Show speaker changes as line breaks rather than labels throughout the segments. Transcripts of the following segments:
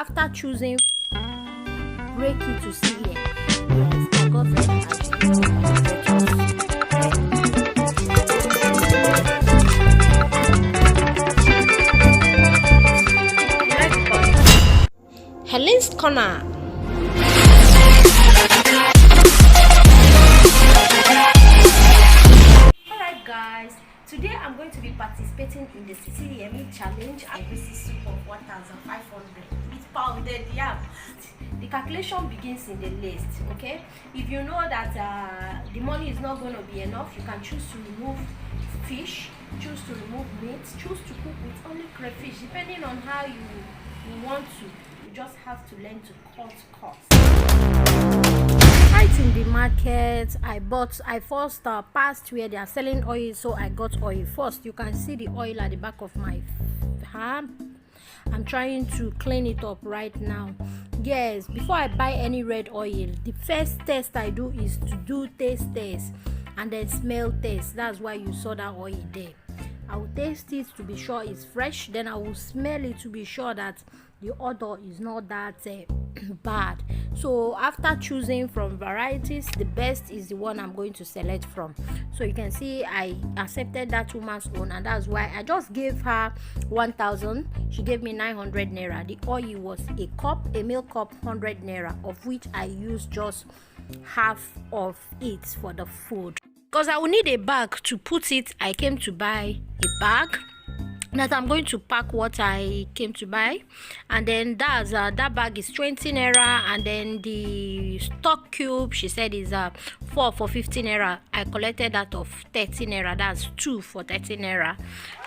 after choosing, break it to see here. Yes, I got Helen's Corner. Alright guys, today I'm going to be participating in the Sicilian challenge. Egusi soup of 1,500 with pounded yam. The calculation begins in the list, okay? If you know that the money is not going to be enough, you can choose to remove fish, choose to remove meat, choose to cook with only crayfish, depending on how you want to. You just have to learn to cut costs. Right in the market, I first passed where they are selling oil, so I got oil first. You can see the oil at the back of my hand. I'm trying to clean it up right now. Yes, before I buy any red oil, the first test I do is to do taste test and then smell test. That's why you saw that oil there. I will taste it to be sure it's fresh, then I will smell it to be sure that the odor is not that bad. So after choosing from varieties, the best is the one I'm going to select from. So you can see I accepted that woman's own, and that's why I just gave her 1,000. She gave me 900 naira. The oil was a milk cup 100 naira, of which I used just half of it for the food. Because I will need a bag to put it, I came to buy a bag that I'm going to pack what I came to buy, and then that bag is 20 naira, and then the stock cube she said is 4 for 15 naira. I collected that of 30 naira. That's 2 for 30 naira.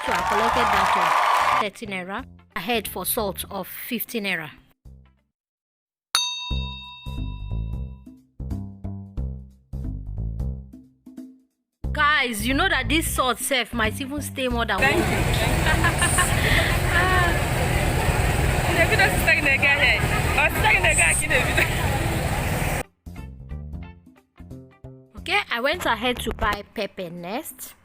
So I collected that of 30 naira. I had for salt of 15 naira. Guys, you know that this salt self might even stay more than 1 week. Okay, I went ahead to buy pepper next.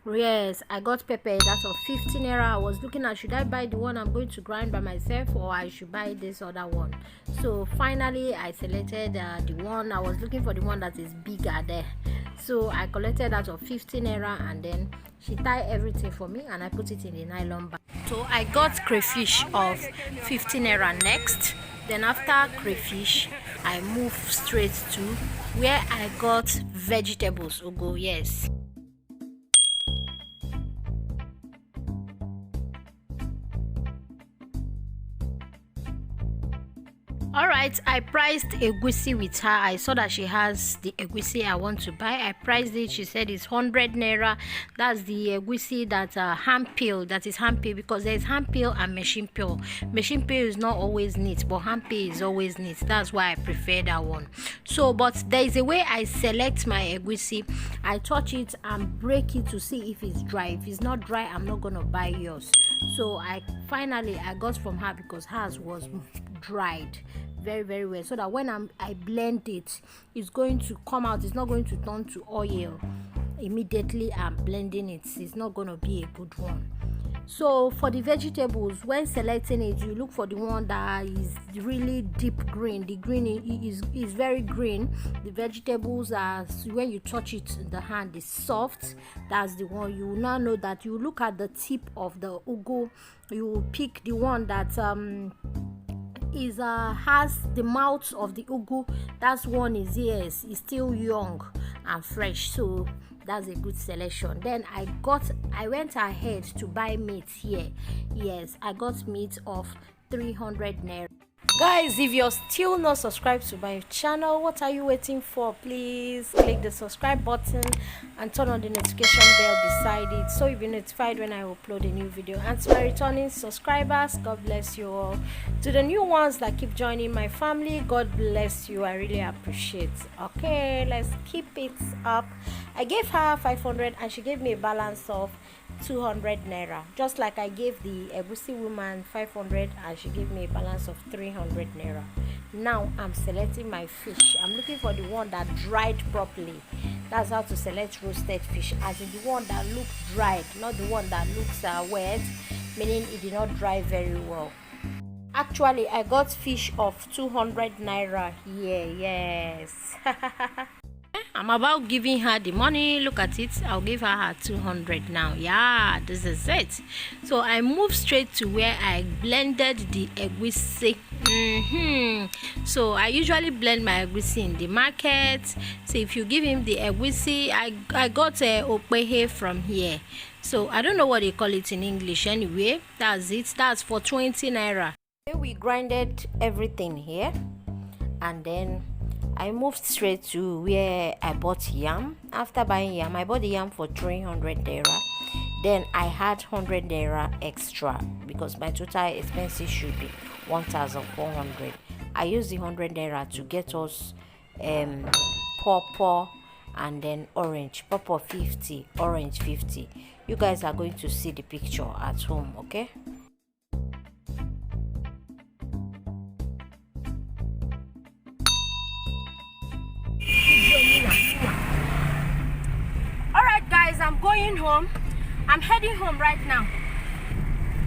Yes, I got pepper. That's of 15 naira. I was looking at, should I buy the one I'm going to grind by myself, or I should buy this other one. So finally I selected the one. I was looking for the one that is bigger there. So I collected that of 15 naira, and then she tied everything for me and I put it in the nylon bag. So I got crayfish of 15 naira next. Then after crayfish, I moved straight to where I got vegetables. Ugu, yes. Alright, I priced Egusi with her. I saw that she has the Egusi I want to buy. I priced it. She said it's 100 naira. That's the Egusi that hand peel. That is hand peel, because there is hand peel and machine peel. Machine peel is not always neat, but hand peel is always neat. That's why I prefer that one. So, but there is a way I select my Egusi. I touch it and break it to see if it's dry. If it's not dry, I'm not gonna buy yours. So I got from her, because hers was dried very well, so that when I blend it, it's going to come out. It's not going to turn to oil immediately I'm blending it. It's not going to be a good one. So for the vegetables, when selecting it, you look for the one that is really deep green. The green is very green. The vegetables are, when you touch it in the hand, is soft. That's the one. You will now know that. You look at the tip of the ugu. You will pick the one that has the mouth of the ugu. That's one is, yes, is still young and fresh, so that's a good selection. Then I went ahead to buy meat here. Yes, I got meat of 300 naira. Guys, if you're still not subscribed to my channel, what are you waiting for? Please click the subscribe button and turn on the notification bell beside it, so you'll be notified when I upload a new video. And to my returning subscribers, God bless you all. To the new ones that keep joining my family, God bless you. I really appreciate. Okay, let's keep it up. I gave her 500 and she gave me a balance of 200 naira, just like I gave the Egusi woman 500 and she gave me a balance of 300 naira. Now I'm selecting my fish. I'm looking for the one that dried properly. That's how to select roasted fish, as in the one that looks dried, not the one that looks wet, meaning it did not dry very well. Actually, I got fish of 200 naira here. Yes. I'm about giving her the money. Look at it. I'll give her 200 now. Yeah, this is it. So I moved straight to where I blended the egusi. So I usually blend my egusi in the market. So if you give him the egusi, I got a okpehe from here. So I don't know what they call it in English anyway. That's it. That's for 20 naira. We grinded everything here, and then I moved straight to where I bought yam. After buying yam, I bought the yam for 300 naira. Then I had 100 naira extra because my total expenses should be 1,400. I used the 100 naira to get us pawpaw and then orange. Pawpaw 50, orange 50. You guys are going to see the picture at home, okay? Alright guys, I'm going home. I'm heading home right now.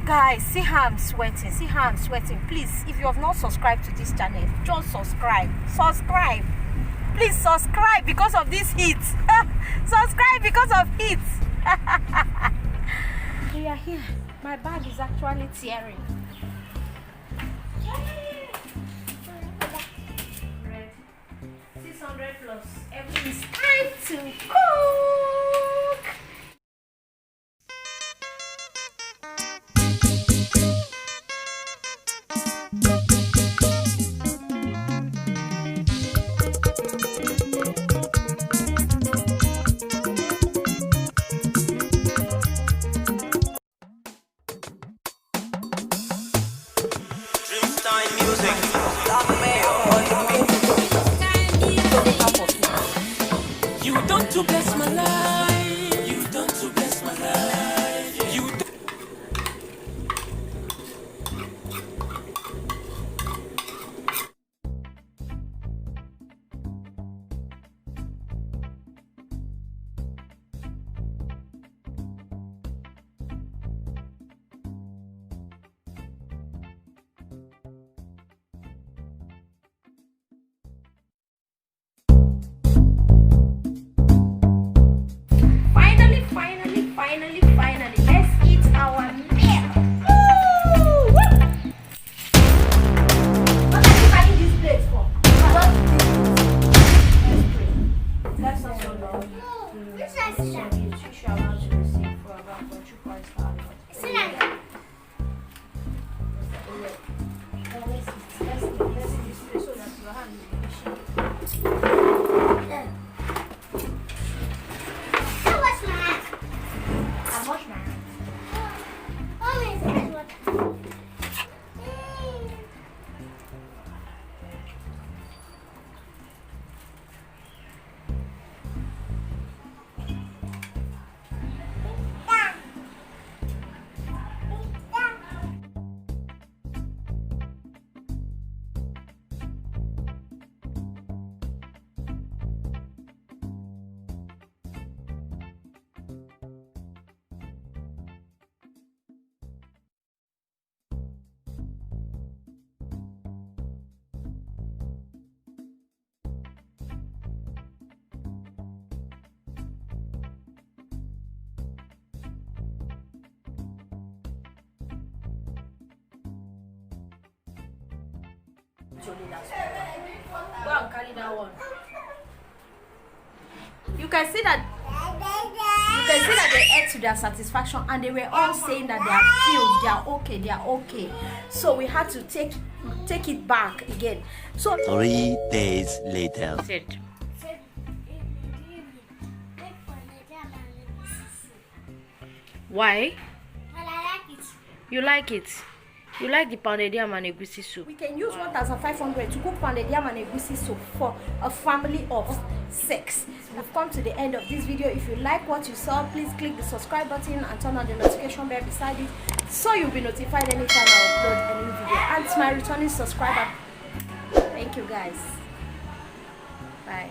Guys, see how I'm sweating. See how I'm sweating. Please, if you have not subscribed to this channel, just subscribe. Subscribe. Please subscribe because of this heat. Subscribe because of heat. We are here. My bag is actually tearing. 600 plus. Everything's time to cook.
You done to bless my life. You done to bless my life. You done.
Finally, let's eat our meal. Woo! What are you carrying this plate for? Let's also love you. You shall not receive for about what you Christ our Lord. Let's eat this plate so that your hand will be shaking. Go and carry that one. You can see that they ate to their satisfaction, and they were all saying that they are filled, they are okay. So we had to take it back again. So
3 days later.
Sit. Why?
I like it.
You like it? You like the pounded yam and egusi soup? We can use 1,500 to cook pounded yam and egusi soup for a family of 6. We've come to the end of this video. If you like what you saw, please click the subscribe button and turn on the notification bell beside it so you'll be notified anytime I upload a new video. And to my returning subscriber, thank you guys. Bye.